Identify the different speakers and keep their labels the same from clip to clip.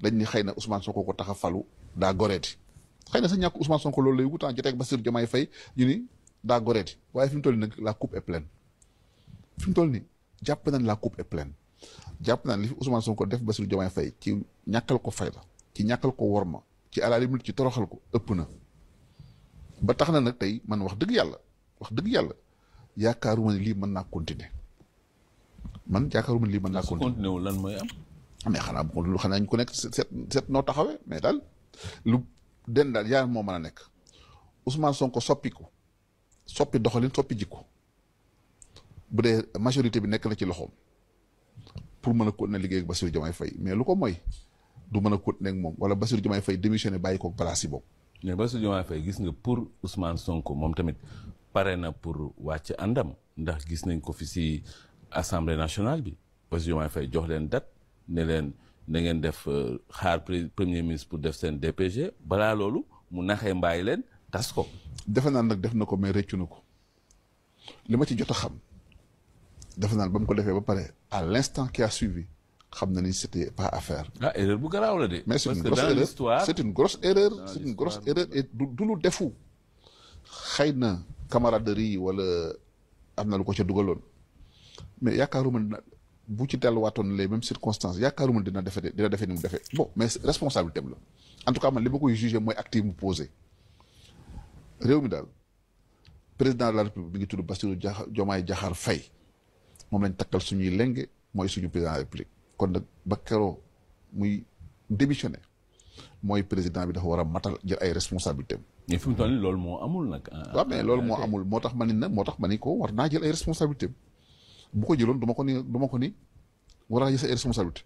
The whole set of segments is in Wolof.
Speaker 1: dañ ni xëy na Ousmane Sonko ko tax a falu daa goreeti xëy na sa ñàkk Ousmane Sonko loolu lay wutaan jotee ak Bassirou Diomaye Faye ñu ni daa goreeti waaye fi mu toll nii nag la coupe est pleine fi mu toll nii jàpp nañ la coupe est pleine jàpp nañ li fi Ousmane Sonko def Bassirou Diomaye Faye ci ñàkkal ko fayda ci ñàkkal ko worma ci à la limite ci toroxal ko ëpp na ba tax na nag tey man wax dëgg yàlla yaakaaruma ne lii mën naa continuer
Speaker 2: continuer wu lan mooy am.
Speaker 1: mais xanaa ñu ko nekk seet noo taxawee mais daal lu den daal yaa moo mën a nekk Ousmane Sonko soppi doxalin soppi jikko bu dee majorité bi nekk na ci loxoom pour mën a continuer liggéey ak Bassirou Diomaye Faye mais lu ko mooy du mën a continuer ak moom wala Bassirou Diomaye Faye démissionné bàyyi ko place yi boobu.
Speaker 2: mais Bassirou Diomaye Faye gis nga pour Ousmane Sonko moom tamit pare na pour wàcc àndam ndax gis nañ ko fi si assemblée nationale bi Bassirou Diomaye Faye jox leen date ne leen na ngeen def xaar premier ministre pour def seen DPG balaa loolu mu naxee mbaay leen tas ko.
Speaker 1: defe naa nag def na ko mais réccu na ko li ma ci jot a xam defe naa ba mu ko defee ba pare à l'instant qui a suivi xam na ni c'était pas à faire.
Speaker 2: erreur bu garaaw la de.
Speaker 1: mais c'est une grosse erreur et du lu defu xëy na camaraderie wala am na lu ko ca dugaloon mais yaakaaruma bu ci delluwaatoon les mêmes circonstances yaakaaruma dina defee ni mu defee bon mais responsabilité am la en tout cas man li ma koy jugé mooy acte yi mu posé réew mi daal président de la république bi ngi tudd Bassirou Diomaye Diakhar Faye moom lañ takkal suñuy lenge mooy suñu président de la république kon nag ba keroo muy démissionné mooy président bi dafa war a matal jël ay responsabilités am.
Speaker 2: mais fi mu toll nii loolu moo amul nag.
Speaker 1: waaw mais loolu moo amul moo tax ma ni ko war naa jël ay responsabilités am bu ko jëloon du ma ko ni war naa jël sa ay responsabilités.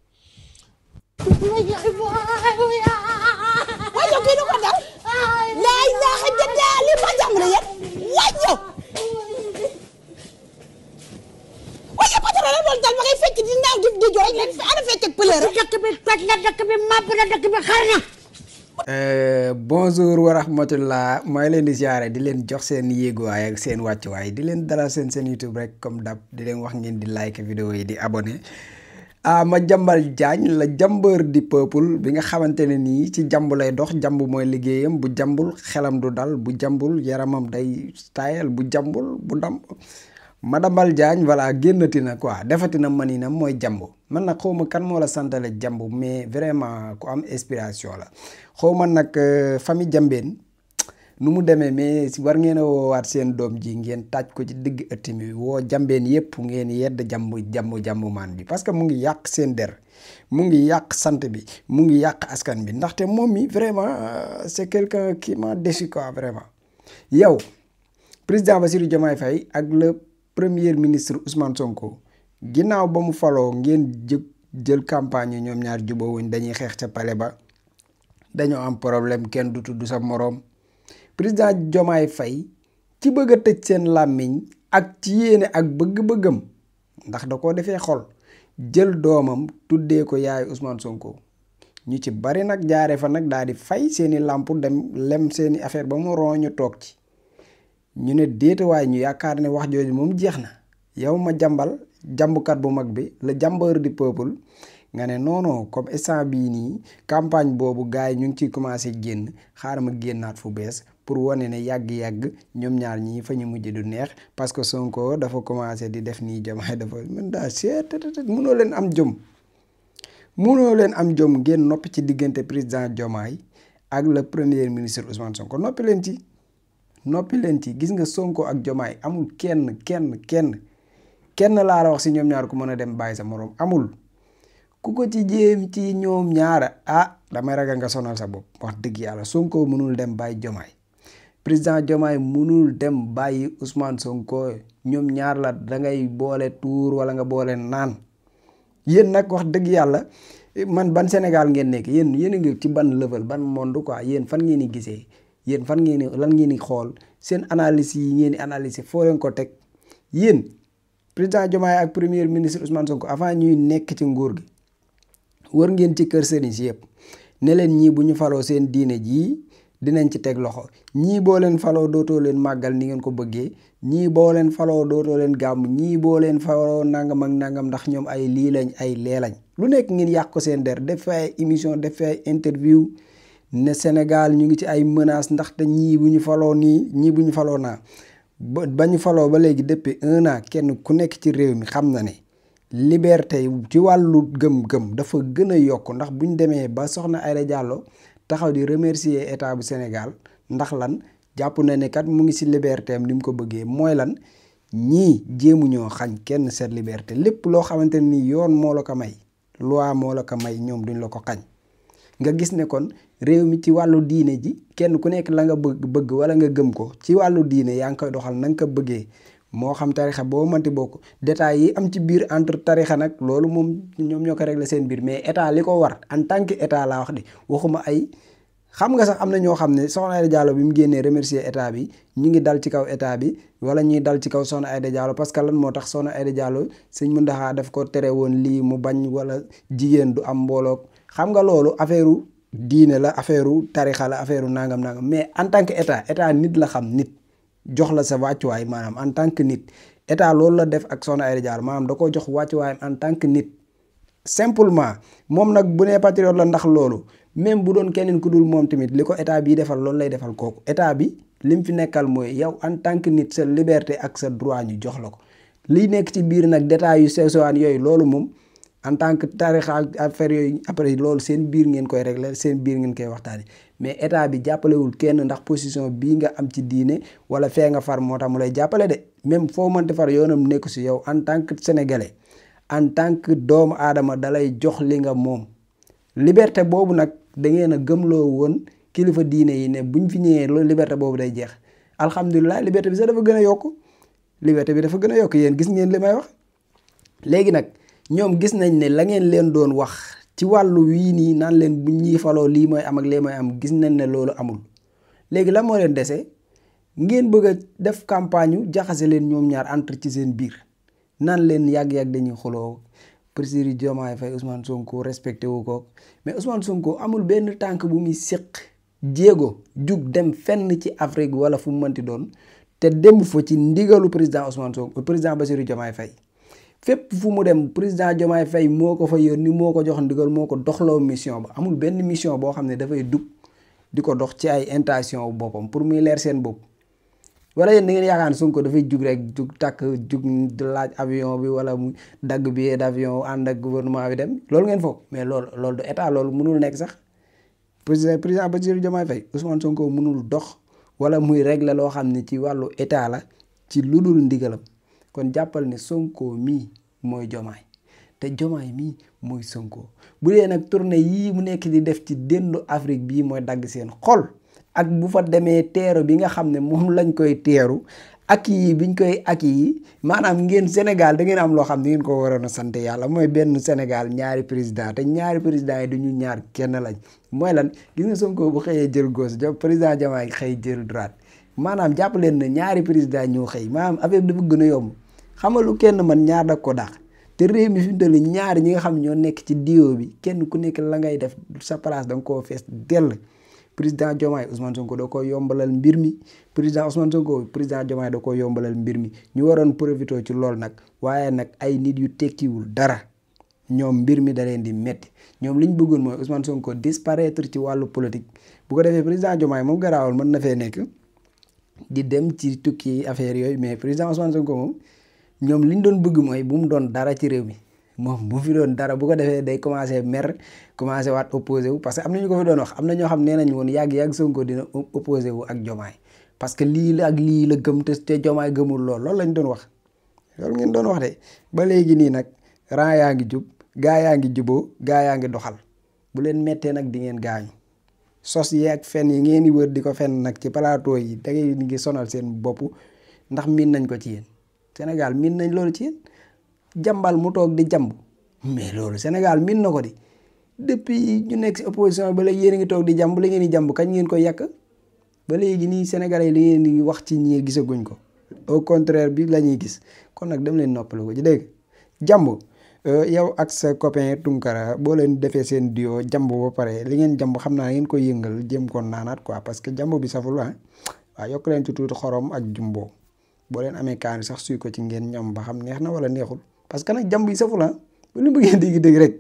Speaker 3: waaye yow kii du ko dal. laa ilaaha illallaah li ma jàmm la yéen waaye yow. waaye patron la doon dal ma ngay fekk di naaw di jooy leen fi ana fekk ak pëleur. dëkk bi toj na dëkk bi màbb na dëkk bi xar na.
Speaker 4: bonjour wa rahmatullah mooy leen di siyaare di leen jox seen yéeguwaay ak seen wàccuwaay di leen dalal seen YouTube rek comme dab di leen wax ngeen di like vidéo yi di abonné Madiambal Diagne la jambeur du peuple bi nga xamante ne nii ci jàmb lay dox jàmb mooy liggéeyam bu jàmbul xelam du dal bu jàmbul yaramam day tayal bu jàmbul bu ndam Madiambal Diagne voilà génnati na quoi defati na maninam mooy jàmb man nag xaw ma kan moo la santale jàmb mais vraiment ku am inspiration la xaw ma nag famille jàmbeen nu mu demee mais war ngeen a woowaat seen doom ji ngeen taaj ko ci digg ëtt mi woo jàmbeen yépp ngeen yedd jàmb maan bi parce que mu ngi yàq seen der mu ngi yàq sant bi mu ngi yàq askan bi ndaxte moom mi vraiment c'est quelqu'un qui m'a déçu quoi vraiment yow président Bassirou Diomaye Faye ak le premier ministre Ousmane Sonko ginnaaw ba mu faloo ngeen jël campagne yi ñoom ñaar jubóowuñ dañuy xeex ca palais ba dañoo am problème kenn du tudd sa moroom président Diomaye Faye ci bëgg a tëj seen làmmiñ ak ci yéene ak bëgg-bëggam ndax da koo defee xol jël doomam tuddee ko yaay Ousmane Sonko ñu ci bari nag jaare fa nag daal di fay seeni làmp dem lem seeni affaire ba mu ron ñu toog ci ñu ne déetawaay ñu yaakaar ne wax jooju moom jeex na yow Madiambal jàmbukat bu mag bi la jambeur du peuple nga ne non comme instant bii nii campagne boobu gars yi ñu ngi ciy commencé génn xaaral ma génnaat fu bees pour wane ne yàgg-yàgg ñoom ñaar ñii fa ñu mujj du neex parce que Sonko dafa commencé di def nii Diomaye dafa mën daa seet munoo leen am jom ngeen noppi ci diggante président Diomaye ak le premier ministre Ousmane Sonko noppi leen ci gis nga Sonko ak Diomaye amul kenn laa la wax si ñoom ñaar ku mën a dem bàyyi sa moroom amul ku ko ci jéem ci ñoom ñaara damay ragal nga sonal sa bopp wax dëgg yàlla Sonko mënul dem bàyyi Diomaye président Diomaye mënul dem bàyyi Ousmane Sonko ñoom ñaar la dangay boole tuur wala nga boole naan yéen nag wax dëgg yàlla man ban Sénégal ngeen nekk yéen a ngi ci ban level ban monde quoi yéen fan ngeen di gisee yéen fan ngeen lan ngeen di xool seen analyse yi ngeen di analyser foo leen ko teg yéen président Diomaye ak premier ministre Ousmane Sonko avant ñuy nekk ci nguur gi war ngeen ci kër sëriñ si yëpp ne leen ñii bu ñu faloo seen diine jii dinañ ci teg loxo ñii boo leen faloo dootoo leen màggal ni ngeen ko bëggee ñii boo leen faloo dootoo leen gàmm ñii boo leen faloo nangam ak nangam ndax ñoom ay lii lañ ay lee lañ lu nekk ngeen yàq ko seen der def ay émission def ay interview ne Sénégal ñu ngi ci ay menaces ndaxte ñii bu ñu faloo nii ñii bu ñu faloo naa ba ñu faloo ba léegi depuis 1 an kenn ku nekk ci réew mi xam na ne liberté ci wàllu gëm-gëm dafa gën a yokk ndax bu ñu demee ba soxna Aïda Diallo taxaw di remercier état bu Sénégal ndax lan jàpp na ne kat mu ngi ci liberté am ni mu ko bëggee mooy lan ñii jéemuñoo xañ kenn seen liberté lépp loo xamante ni yoon moo la ko may loi moo la ko may ñoom duñ la ko xañ nga gis ne kon réew mi ci wàllu diine ji kenn ku nekk la nga bëgg wala nga gëm ko ci wàllu diine yaa ngi koy doxal na nga ko bëggee moo xam tarixa boo mënti bokk détails yi am ci biir entre tarixa nag loolu moom ñoom ñoo ko régler seen biir mais état li ko war en tant que état laa wax de waxuma ay xam nga sax am na ñoo xam ne soxna Aïda Diallo bi mu génnee remercier état bi ñu ngi dal ci kaw état bi wala ñuy dal ci kaw soxna Aïda Diallo parce que lan moo tax soxna Aïda Diallo sëñ Mountakha daf ko tere woon lii mu bañ wala jigéen du am mbooloo xam nga loolu affaire diine la affaire tarixa la affaire nangam mais en tant que état nit la xam nit jox la sa wàccuwaay maanaam en tant que nit état loolu la def ak soxna Aïda Diallo maanaam da ko jox wàccuwaayam en tant que nit simplement moom nag bu nee patriote la ndax loolu même bu doon keneen ku dul moom tamit li ko état bii defal loolu lay defal kooku état bi lim fi nekkal mooy yow en tant que nit sa liberté ak sa droit ñu jox la ko liy nekk ci biir nag détails yu sew sewaan yooyu loolu moom en tant que tarixa ak affaire yooyu après loolu seen biir ngeen koy régler seen biir ngeen koy waxtaane mais état bi jàppalewul kenn ndax position bii nga am ci diine wala fee nga far moo tax mu lay jàppale de même foo mënti far yoonam nekku si yow en tant que sénégalais en tant que doomu aadama dalay jox li nga moom liberté boobu nag da ngeen a gëmloo woon kilifa diine yi ne buñ fi ñëwee loolu liberté boobu day jeex alhamdulilah liberté bi sax dafa gën a yokk liberté bi dafa gën a yokk yéen gis ngeen li may wax léegi nag ñoom gis nañ ne la ngeen leen doon wax ci wàllu wii nii naan leen bu ñuy faloo lii mooy am ak lee mooy am gis nañ ne loolu amul léegi la moo leen dese ngeen bëgg a def campagne yu jaxase leen ñoom ñaar entre ci seen biir naan leen yàgg-yàgg dañuy xuloo président Diomaye Faye Ousmane Sonko respecté wu ko mais Ousmane Sonko amul benn tànk bu muy séq jéego jug dem fenn ci Afrique wala fu mu mënti doon te dem fa ci ndigalu président Ousmane Sonko président Bassirou Diomaye Faye fépp fu mu dem président Diomaye Faye moo ko fa yónni moo ko jox ndigal moo ko doxloo mission ba amul benn mission boo xam ne dafay dugg di ko dox ci ay intention wu boppam pour muy leer seen bopp wala yéen da ngeen yaakaar ne Sonko dafay jug rek jug takk jug laaj avion bi wala mu dagg billet d'avion ànd ak gouvernement bi dem loolu ngeen foog mais loolu du état loolu mënul nekk sax président Bassirou Diomaye Faye Ousmane Sonko mënul dox wala muy régler loo xam ne ci wàllu état la ci lu dul ndigalam kon jàppal ne Sonko mii mooy Diomaye te Diomaye mii mooy Sonko bu dee nag tournée yii mu nekk di def ci déndu Afrique bii mooy dagg seen xol ak bu fa demee teeru bi nga xam ne moom lañ koy teeru ak yi biñ koy ak yi maanaam ngeen Sénégal da ngeen am loo xam ne ngeen ko waroon a sant yàlla mooy benn Sénégal ñaari président te ñaari président yi duñu ñaar kenn lañ mooy lan gis nga Sonko bu xëyee jël gauche président Diomaye xëy jël droite maanaam jàpp leen ne ñaari président ñoo xëy maanaam affaire bi dafa gën a yomb xamalu kenn man ñaar da ko dàq te réew mi fi mu toll ñaari ñi nga xam ñoo nekk ci diwo bi kenn ku nekk la ngay def sa place da nga koo fees dell président Diomaye Ousmane Sonko da ko yombalal mbir mi président Ousmane Sonko président Diomaye da ko yombalal mbir mi ñu waroon profité ci lool nag waaye nag ay nit yu tekkiwul dara ñoom mbir mi da leen di metti ñoom li ñu bëggoon mooy Ousmane Sonko disparaître ci wàllu politique bu ko defee président Diomaye moom garaawal mën na fee nekk di dem ci tukki affaire yooyu mais président Ousmane Sonko moom ñoom li ñu doon bëgg mooy bu mu doon dara ci réew mi moom bu fi doon dara bu ko defee day commencé mer commencé waat opposé wu parce que am na ñu ko fi doon wax am na ñoo xam nee nañ woon yàgg Sonko dina opposé wu ak Diomaye parce que lii la ak lii la gëm te Diomaye gëmul loolu lañ doon wax loolu ngeen doon wax de ba léegi nii nag ran yaa ngi jub gaa yaa ngi juboo gaa yaa ngi doxal bu leen mettee nag di ngeen gaañu sos yi ak fen yi ngeen di wër di ko fen nag ci plateau yi da ngay ngi sonal seen bopp ndax miin nañ ko ci yéen Sénégal miin nañ loolu ci yéen jàmbal mu toog di jàmb mais loolu Sénégal miin na ko di depuis ñu nekk si opposition ba léegi yéen a ngi toog di jàmb la ngeen di jàmb kañ ngeen koy yàq ba léegi nii Sénégalais yi li ngeen di wax ci ñi gisaguñ ko au contraire bi la ñuy gis kon nag dem leen noppalu ko ci dégg jàmb yow ak sa copain Tunkara boo leen defee seen duo jàmb ba pare li ngeen jàmb xam naa ngeen koy yëngal jéem ko naanaat quoi parce que jàmb bi saful waaw yokk leen ci tuuti xorom ak jumbo boo leen amee kaani sax suy ko ci ngeen ñam ba xam neex na wala neexul parce que nag jàmb yi saful bu ñu bëggee dégg rek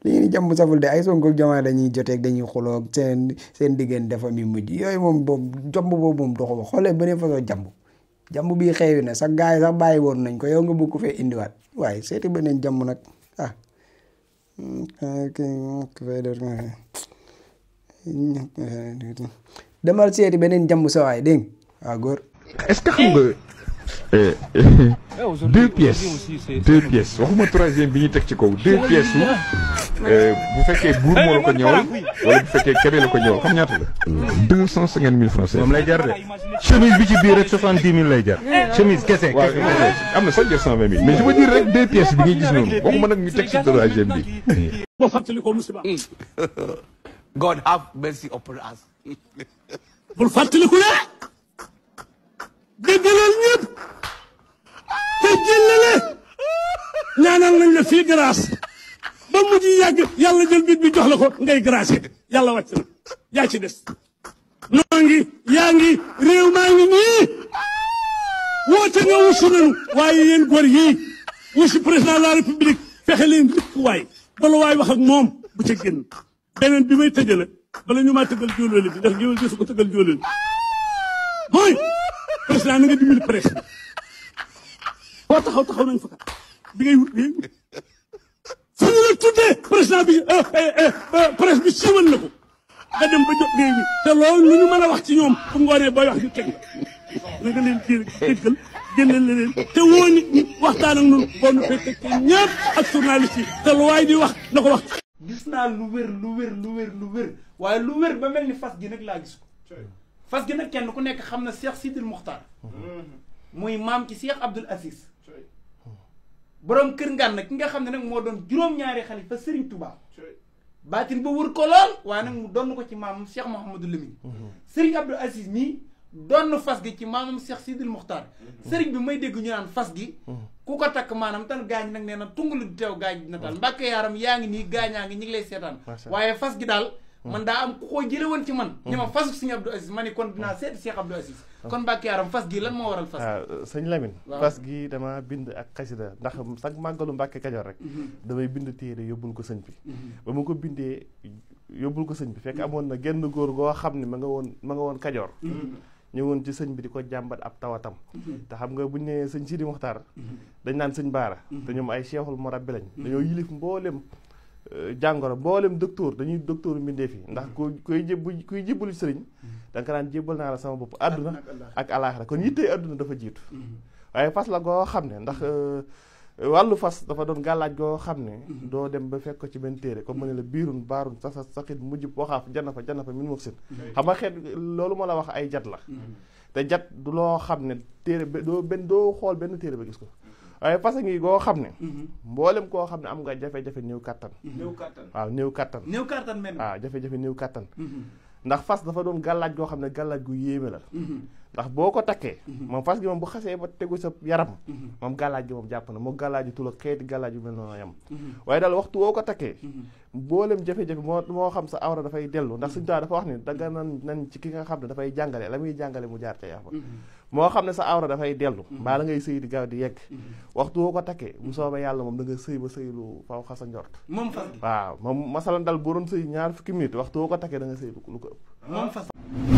Speaker 4: li ngeen di jàmm saful de ay Sonko ak Diomaye dañuy joteeg dañuy xuloo seen diggante dafa mi mujj yooyu moom boobu jàmm boobu moom doxuma xoolee beneen façon jàmm bii xeewi na sax gars yi sax bàyyi woon nañ ko yow nga bëgg ko fee indiwaat waaye seeti beneen jàmm nag demal seeti beneen jàmm sa waay dégg nga waaw góor.
Speaker 5: est-ce que xam nga 2 pièces waxuma troisième bi ñu teg ci kaw 2 pièces su bu fekkee buur moo la ko ñëwal wala bu fekkee kebe la ko ñëwal xam ñaata la. 250 000 francs.
Speaker 6: moom lay jar de chemise bi ci biir rek 70 000 lay jar. chemise kese
Speaker 5: waaw am na sax jar 120 000 mais je veux dire rek 2 pièces bi ngay gis noonu waxuma nag ñu teg ci troisième bi.
Speaker 7: boo fàttali ko musiba.
Speaker 8: God have mercy upon us.
Speaker 7: bul fàttaliku ne déggalal ñëpp te jëllale ñaanal nañ la fii grâce ba mujj yàgg yàlla jël bit bi jox la ko ngay grâce yàlla wàcc na yaa ci des noo ngi yaa ngi réew maa ngi nii woote nga wusu nañu waaye yéen góor yii wusu président de la république fexe leen rikk waay bala waay wax ak moom bu ca génn beneen bi may tëjale bala ñu maa tëggal jóolóoli bi ndax géwél gi su ko tëggal jóolóoli mooy président na nga dimbali presse bi foo taxaw nañ fa kat bi ngay wut bi fu ñu la tuddee président bi presse bi siiwal na ko nga dem ba jot réew mi te loolu lu ñu mën a wax ci ñoom bu ngoonee booy wax ñu teg na nga leen déggal génneel leen te woo nit ñi waxtaan ak ñun boo nu fay teg ñëpp ak journaliste yi te lu waay di wax na ko wax.
Speaker 9: gis naa lu wér waaye lu wér ba mel ni fas gi nag laa gis ko fas gi nag kenn ku nekk xam na Cheikh Sidil Muxtaar muy maam ci Cheikh Abdoul Aziz borom kër Ngànn ki nga xam ne nag moo doon juróom-ñaari xalifa Serigne Touba baatin ba wër ko lool waaye nag mu donn ko ci maamam Cheikh Mouhamadou Lamine Serigne Abdoul Aziz mii donn fas gi ci maamam Cheikh Sidil Muxtaar Serigne bi may dégg ñu naan fas gi ku ko takk maanaam tan gaañ nag nee na tungulu di teew gaañ na taal mbàkke yaaram yaa ngi nii gaañaa ngi ñi ngi lay seetaan waaye fas gi daal man daa am ku ko jële woon ci man ni ma fasu Serigne Abdoul Aziz ma ni kon dinaa seeti Cheikh Abdoul Aziz kon mbàkke yaaram fas gi lan moo waral fas
Speaker 6: waaw sëñ Lamine fas gi dama bind ak xasida ndax sax màggalu Mbàkke Kajoor rek damay bind téere yóbbul ko sëñ bi ba ma ko bindee yóbbul ko sëñ bi fekk amoon na genn góor goo xam ne ma nga woon Kajoor ñëwoon ci sëñ bi di ko jàmbat ab tawatam te xam nga buñ ne sëñ Sidi Muxtaar dañ naan sëñ Baara te ñoom ay cheikhul murabbi lañ dañoo yilif mboolem jàngoro mboolem docteur dañuy docteur mbindee fi ndax kuy jébbalu sëriñ da nga ko daan jébbal naa la sama bopp àdduna ak alaaxira kon yittee àdduna dafa jiitu waaye fas la goo xam ne ndax wàllu fas dafa doon gàllaaj goo xam ne doo dem ba fekk ko ci benn téere comme ma ne la biirun baarun saxit mujj waxaaf janna fa min muksin xam nga xeet loolu ma la wax ay jat la te jat du loo xam ne téere doo xool benn téere ba gis ko waaye fas ngi goo xam ne mboolem koo xam ne am nga jafe-jafe néew kattan waaw néew kattan waaw jafe-jafe néew kattan ndax fas dafa doon gàllaaj goo xam ne gàllaaj gu yéeme la ndax boo ko takkee moom fas gi moom bu xasee ba tegu sa yaram moom gàllaaj gi moom jàpp na moo gàllaaj tul ak xeeti gàllaaj yu mel noonu yam waaye daal waxtu woo ko takkee mboolem jafe-jafe moo xam sa awra dafay dellu ndax suñu taa dafa wax ne danga nan ci ki nga xam ne dafay jàngale la muy jàngale mu jaar ca yaafa moo xam ne sa awra dafay dellu mbaa la ngay sëy di gaaw di yegg waxtu woo ko takkee bu soobee yàlla moom da nga sëy ba sëy lu faw xasa njort
Speaker 9: moom fas
Speaker 6: waaw moom masalan dal boo doon sëy 20 minutes waxtu woo ko takkee da nga sëy lu ko ëpp